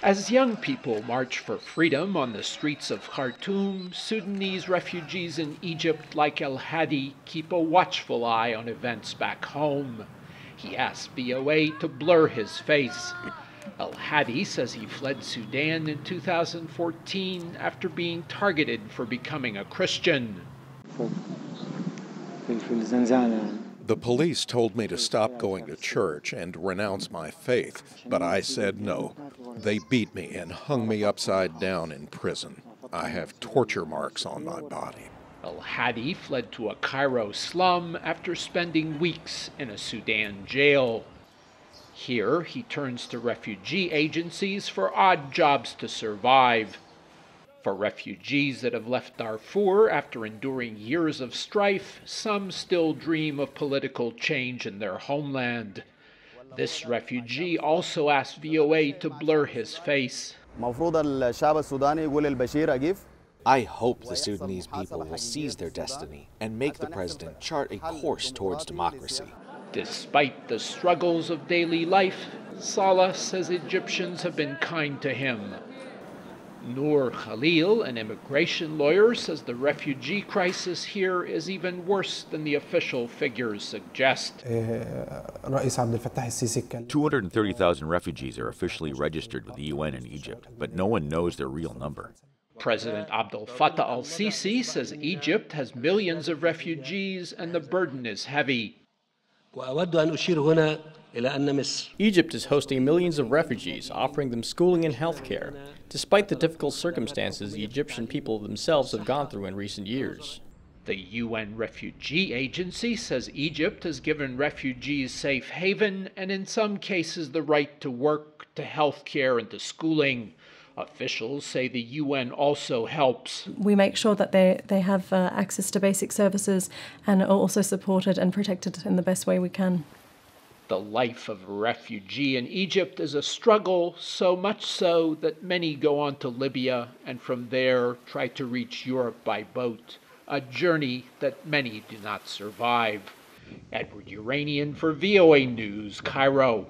As young people march for freedom on the streets of Khartoum, Sudanese refugees in Egypt like Hadi keep a watchful eye on events back home. He asked VOA to blur his face. Hadi says he fled Sudan in 2014 after being targeted for becoming a Christian. The police told me to stop going to church and renounce my faith, but I said no. They beat me and hung me upside down in prison. I have torture marks on my body. Hadi fled to a Cairo slum after spending weeks in a Sudan jail. Here, he turns to refugee agencies for odd jobs to survive. For refugees that have left Darfur after enduring years of strife, some still dream of political change in their homeland. This refugee also asked VOA to blur his face. I hope the Sudanese people will seize their destiny and make the president chart a course towards democracy. Despite the struggles of daily life, Salah says Egyptians have been kind to him. Noor Khalil, an immigration lawyer, says the refugee crisis here is even worse than the official figures suggest. 230,000 refugees are officially registered with the UN in Egypt, but no one knows their real number. President Abdel Fattah al-Sissi says Egypt has millions of refugees and the burden is heavy. Egypt is hosting millions of refugees, offering them schooling and health care, despite the difficult circumstances the Egyptian people themselves have gone through in recent years. The UN Refugee Agency says Egypt has given refugees safe haven and in some cases the right to work, to health care, and to schooling. Officials say the UN also helps. We make sure that they have access to basic services and are also supported and protected in the best way we can. The life of a refugee in Egypt is a struggle, so much so that many go on to Libya and from there try to reach Europe by boat, a journey that many do not survive. Edward Yeranian for VOA News, Cairo.